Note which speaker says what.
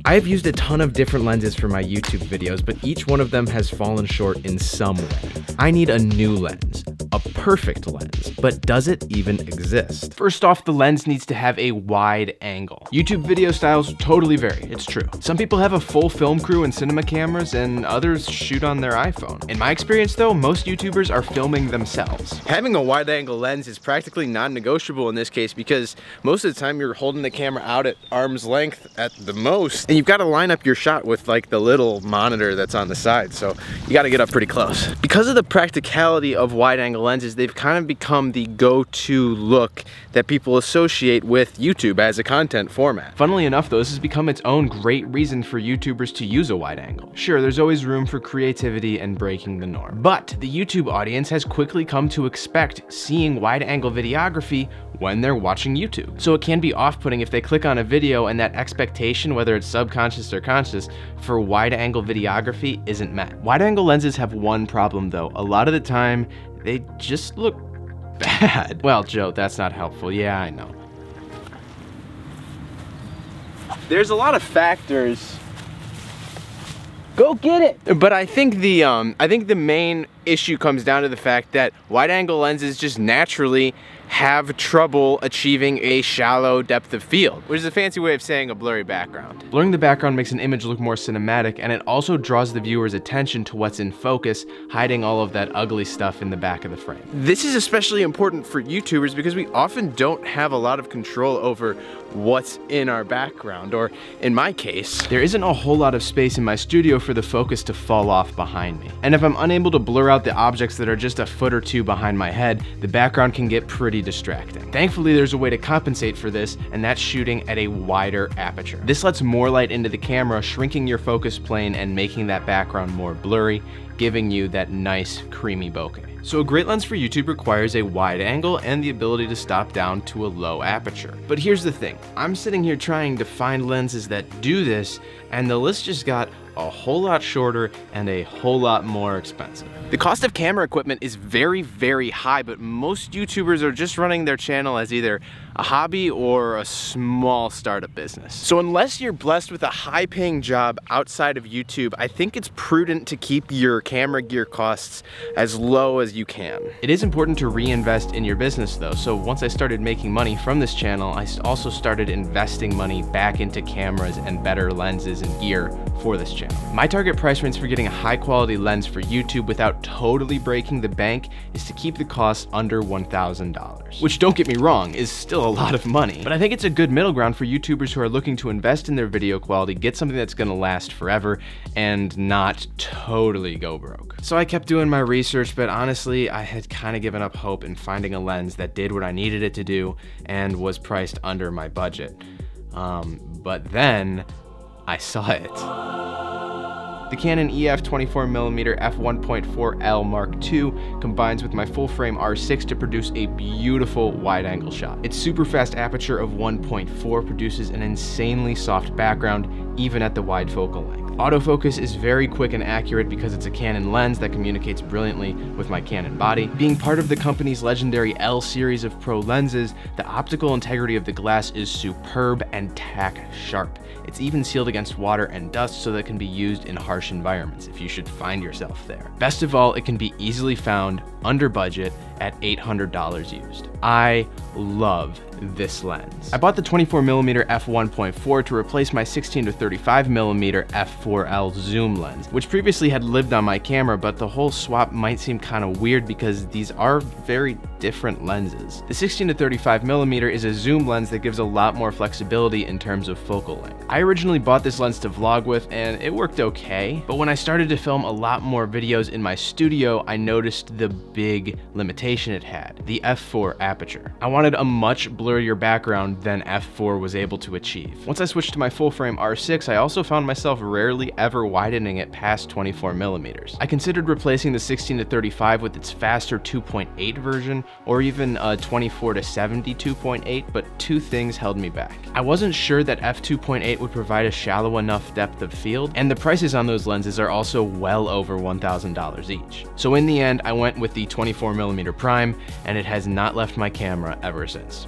Speaker 1: I have used a ton of different lenses for my YouTube videos, but each one of them has fallen short in some way. I need a new lens, a perfect lens, but does it even exist? First off, the lens needs to have a wide angle. YouTube video styles totally vary, it's true. Some people have a full film crew and cinema cameras, and others shoot on their iPhone. In my experience though, most YouTubers are filming themselves. Having a wide angle lens is practically non-negotiable in this case because most of the time you're holding the camera out at arm's length at the most, and you've got to line up your shot with like the little monitor that's on the side, so you got to get up pretty close. Because of the practicality of wide angle lenses, they've kind of become the go-to look that people associate with YouTube as a content format. Funnily enough though, this has become its own great reason for YouTubers to use a wide angle. Sure, there's always room for creativity and breaking the norm, but the YouTube audience has quickly come to expect seeing wide angle videography when they're watching YouTube. So it can be off-putting if they click on a video and that expectation, whether it's subconscious or conscious, for wide angle videography isn't met. Wide angle lenses have one problem though. A lot of the time, they just look bad. Well, Joe, that's not helpful. Yeah, I know. There's a lot of factors. Go get it! But I think the main issue comes down to the fact that wide angle lenses just naturally have trouble achieving a shallow depth of field, which is a fancy way of saying a blurry background. Blurring the background makes an image look more cinematic, and it also draws the viewer's attention to what's in focus, hiding all of that ugly stuff in the back of the frame. This is especially important for YouTubers because we often don't have a lot of control over what's in our background, or in my case, there isn't a whole lot of space in my studio for the focus to fall off behind me. And if I'm unable to blur out the objects that are just a foot or two behind my head, the background can get pretty distracting. Thankfully, there's a way to compensate for this, and that's shooting at a wider aperture. This lets more light into the camera, shrinking your focus plane and making that background more blurry, giving you that nice creamy bokeh. So a great lens for YouTube requires a wide angle and the ability to stop down to a low aperture. But here's the thing, I'm sitting here trying to find lenses that do this, and the list just got a whole lot shorter and a whole lot more expensive. The cost of camera equipment is very, very high, but most YouTubers are just running their channel as either a hobby or a small startup business. So unless you're blessed with a high-paying job outside of YouTube, I think it's prudent to keep your camera gear costs as low as you can. It is important to reinvest in your business though, so once I started making money from this channel, I also started investing money back into cameras and better lenses and gear for this channel. My target price range for getting a high-quality lens for YouTube without totally breaking the bank is to keep the cost under $1,000. Which, don't get me wrong, is still a lot of money, but I think it's a good middle ground for YouTubers who are looking to invest in their video quality, get something that's gonna last forever, and not totally go broke. So I kept doing my research, but honestly, I had kind of given up hope in finding a lens that did what I needed it to do and was priced under my budget. But then I saw it. The Canon EF 24mm f1.4L Mark II combines with my full-frame R6 to produce a beautiful wide-angle shot. Its super fast aperture of 1.4 produces an insanely soft background, even at the wide focal length. Autofocus is very quick and accurate because it's a Canon lens that communicates brilliantly with my Canon body. Being part of the company's legendary L series of pro lenses, the optical integrity of the glass is superb and tack sharp. It's even sealed against water and dust so that it can be used in harsh environments if you should find yourself there. Best of all, it can be easily found under budget at $800 used. I love this lens. I bought the 24mm f1.4 to replace my 16 to 35mm f4L zoom lens, which previously had lived on my camera, but the whole swap might seem kind of weird because these are very different lenses. The 16 to 35mm is a zoom lens that gives a lot more flexibility in terms of focal length. I originally bought this lens to vlog with and it worked okay, but when I started to film a lot more videos in my studio, I noticed the big limitation it had, the f4 aperture. I wanted a much blurrier background than f4 was able to achieve. Once I switched to my full-frame R6, I also found myself rarely ever widening it past 24mm. I considered replacing the 16 to 35 with its faster 2.8 version, or even a 24 to 70 2.8, but two things held me back. I wasn't sure that f2.8 would provide a shallow enough depth of field, and the prices on those lenses are also well over $1,000 each. So in the end, I went with the 24mm prime, and it has not left my camera ever since.